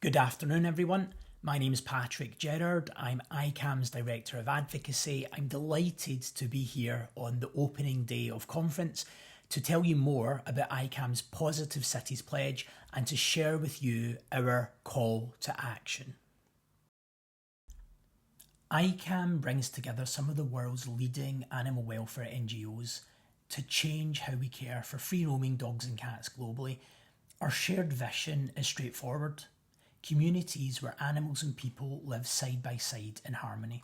Good afternoon, everyone. My name is Patrick Gerard. I'm ICAM's Director of Advocacy. I'm delighted to be here on the opening day of conference to tell you more about ICAM's Positive Cities Pledge and to share with you our call to action. ICAM brings together some of the world's leading animal welfare NGOs to change how we care for free-roaming dogs and cats globally. Our shared vision is straightforward: communities where animals and people live side by side in harmony.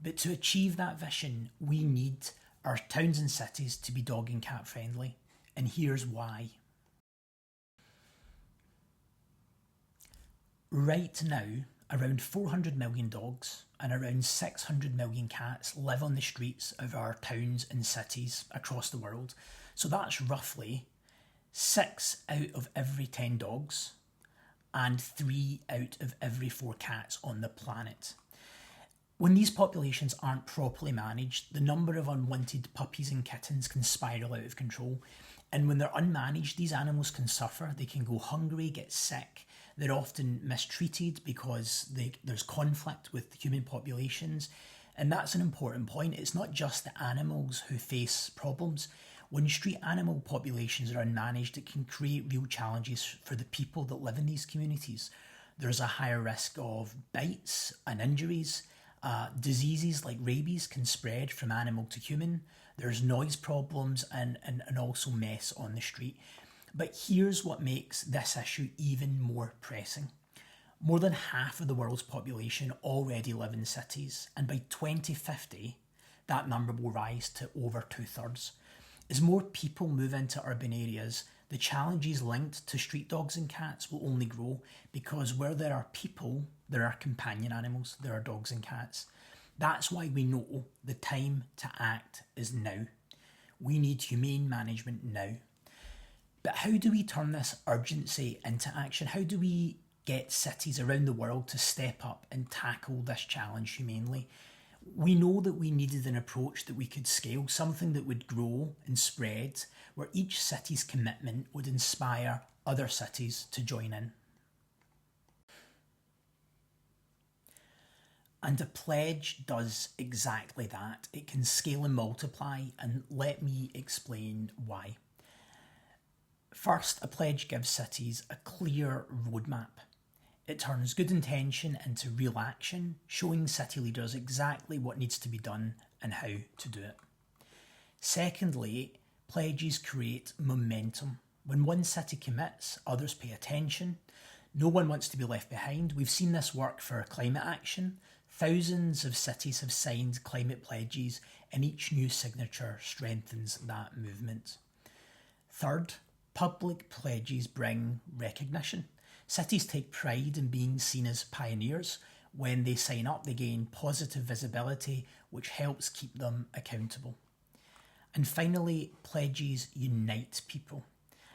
But to achieve that vision, we need our towns and cities to be dog and cat friendly. And here's why. Right now, around 400 million dogs and around 600 million cats live on the streets of our towns and cities across the world. So that's roughly 6 out of every 10 dogs and 3 out of every 4 cats on the planet. When these populations aren't properly managed, the number of unwanted puppies and kittens can spiral out of control. And when they're unmanaged, these animals can suffer. They can go hungry, get sick. They're often mistreated because there's conflict with human populations. And that's an important point. It's not just the animals who face problems. When street animal populations are unmanaged, it can create real challenges for the people that live in these communities. There's a higher risk of bites and injuries. Diseases like rabies can spread from animal to human. There's noise problems and also mess on the street. But here's what makes this issue even more pressing. More than half of the world's population already live in cities, and by 2050, that number will rise to over 2/3. As more people move into urban areas, the challenges linked to street dogs and cats will only grow, because where there are people, there are companion animals, there are dogs and cats. That's why we know the time to act is now. We need humane management now. But how do we turn this urgency into action? How do we get cities around the world to step up and tackle this challenge humanely? We know that we needed an approach that we could scale, something that would grow and spread, where each city's commitment would inspire other cities to join in. And a pledge does exactly that. It can scale and multiply, and let me explain why. First, a pledge gives cities a clear roadmap. It turns good intention into real action, showing city leaders exactly what needs to be done and how to do it. Secondly, pledges create momentum. When one city commits, others pay attention. No one wants to be left behind. We've seen this work for climate action. Thousands of cities have signed climate pledges, and each new signature strengthens that movement. Third, public pledges bring recognition. Cities take pride in being seen as pioneers. When they sign up, they gain positive visibility, which helps keep them accountable. And finally, pledges unite people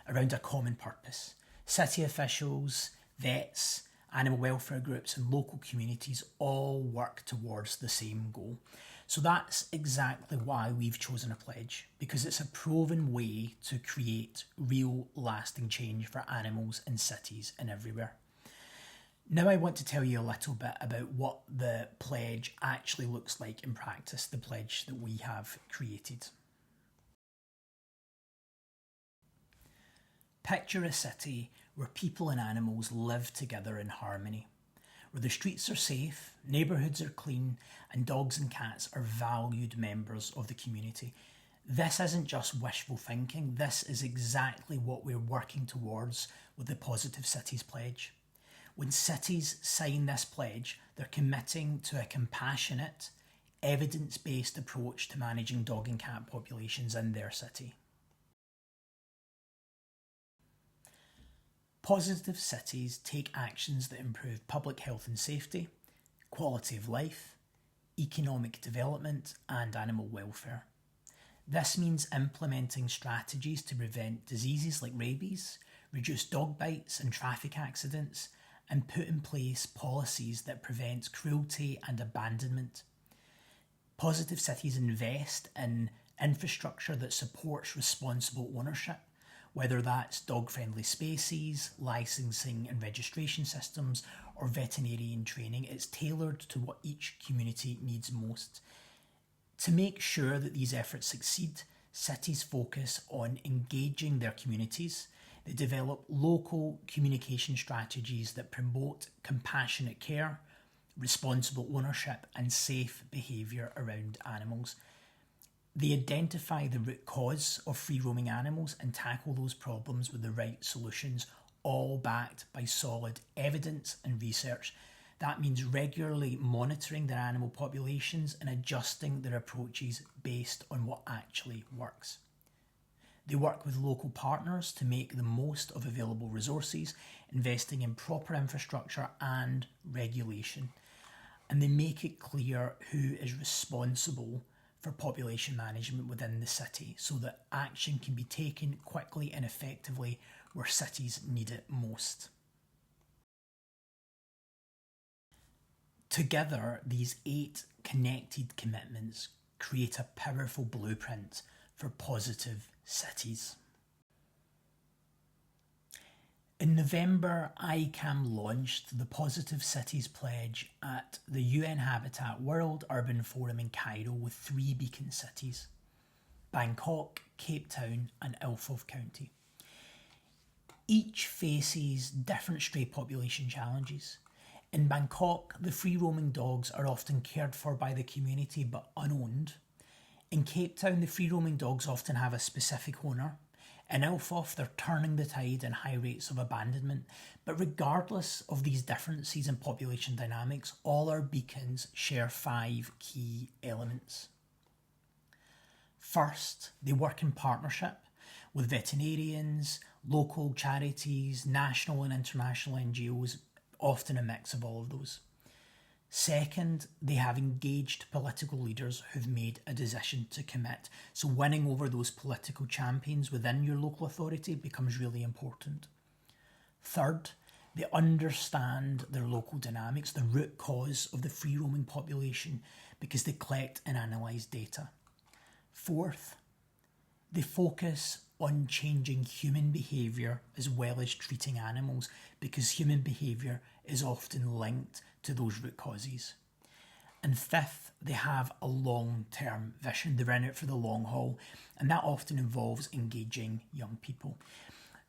around a common purpose. City officials, vets, animal welfare groups, and local communities all work towards the same goal. So that's exactly why we've chosen a pledge, because it's a proven way to create real lasting change for animals in cities and everywhere. Now I want to tell you a little bit about what the pledge actually looks like in practice, the pledge that we have created. Picture a city where people and animals live together in harmony, where the streets are safe, neighbourhoods are clean, and dogs and cats are valued members of the community. This isn't just wishful thinking, this is exactly what we're working towards with the Positive Cities Pledge. When cities sign this pledge, they're committing to a compassionate, evidence-based approach to managing dog and cat populations in their city. Positive cities take actions that improve public health and safety, quality of life, economic development, and animal welfare. This means implementing strategies to prevent diseases like rabies, reduce dog bites and traffic accidents, and put in place policies that prevent cruelty and abandonment. Positive cities invest in infrastructure that supports responsible ownership, whether that's dog-friendly spaces, licensing and registration systems, or veterinarian training. It's tailored to what each community needs most. To make sure that these efforts succeed, cities focus on engaging their communities. They develop local communication strategies that promote compassionate care, responsible ownership, and safe behaviour around animals. They identify the root cause of free-roaming animals and tackle those problems with the right solutions, all backed by solid evidence and research. That means regularly monitoring their animal populations and adjusting their approaches based on what actually works. They work with local partners to make the most of available resources, investing in proper infrastructure and regulation. And they make it clear who is responsible for population management within the city so that action can be taken quickly and effectively where cities need it most. Together, these 8 connected commitments create a powerful blueprint for positive cities. In November, ICAM launched the Positive Cities Pledge at the UN Habitat World Urban Forum in Cairo with 3 beacon cities: Bangkok, Cape Town and Ilfov County. Each faces different stray population challenges. In Bangkok, the free-roaming dogs are often cared for by the community but unowned. In Cape Town, the free-roaming dogs often have a specific owner. In Ilfov, they're turning the tide in high rates of abandonment. But regardless of these differences in population dynamics, all our beacons share 5 key elements. First, they work in partnership with veterinarians, local charities, national and international NGOs, often a mix of all of those. Second, they have engaged political leaders who've made a decision to commit. So winning over those political champions within your local authority becomes really important. Third, they understand their local dynamics, the root cause of the free-roaming population, because they collect and analyse data. Fourth, they focus on changing human behaviour as well as treating animals, because human behaviour is often linked to those root causes. And fifth, they have a long-term vision. They're in it for the long haul, and that often involves engaging young people.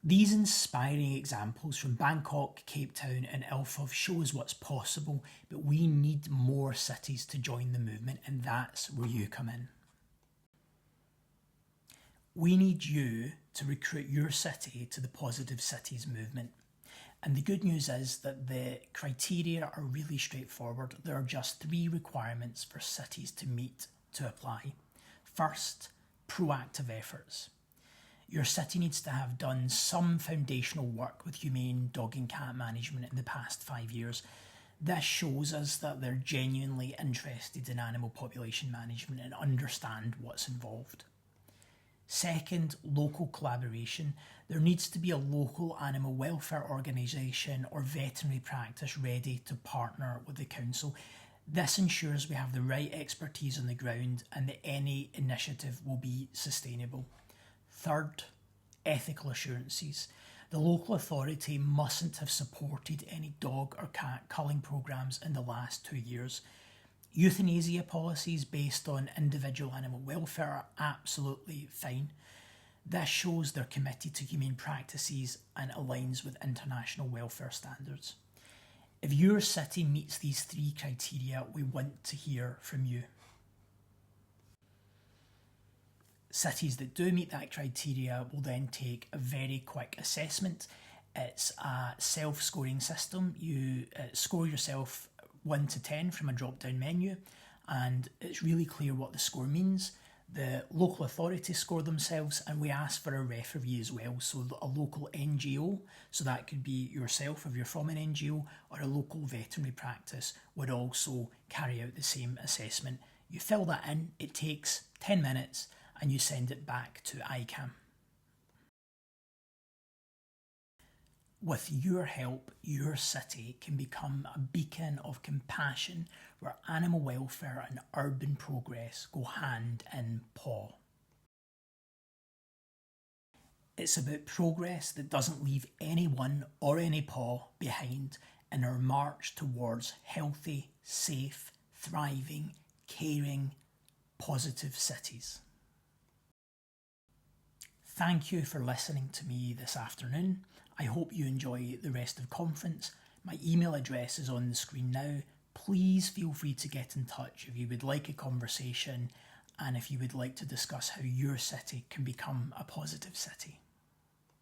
These inspiring examples from Bangkok, Cape Town and Ilfov show us what's possible, but we need more cities to join the movement, and that's where you come in. We need you to recruit your city to the Positive Cities movement. And the good news is that the criteria are really straightforward. There are just 3 requirements for cities to meet to apply. First, proactive efforts. Your city needs to have done some foundational work with humane dog and cat management in the past 5 years. This shows us that they're genuinely interested in animal population management and understand what's involved. Second, local collaboration. There needs to be a local animal welfare organisation or veterinary practice ready to partner with the council. This ensures we have the right expertise on the ground and that any initiative will be sustainable. Third, ethical assurances. The local authority mustn't have supported any dog or cat culling programmes in the last 2 years. Euthanasia policies based on individual animal welfare are absolutely fine. This shows they're committed to humane practices and aligns with international welfare standards. If your city meets these 3 criteria, we want to hear from you. Cities that do meet that criteria will then take a very quick assessment. It's a self-scoring system. You score yourself 1 to 10 from a drop-down menu, and it's really clear what the score means. The local authorities score themselves, and we ask for a referee as well, so a local NGO, so that could be yourself if you're from an NGO, or a local veterinary practice would also carry out the same assessment. You fill that in, it takes 10 minutes, and you send it back to ICAM. With your help, your city can become a beacon of compassion where animal welfare and urban progress go hand in paw. It's about progress that doesn't leave anyone or any paw behind in our march towards healthy, safe, thriving, caring, positive cities. Thank you for listening to me this afternoon. I hope you enjoy the rest of conference. My email address is on the screen now. Please feel free to get in touch if you would like a conversation and if you would like to discuss how your city can become a positive city.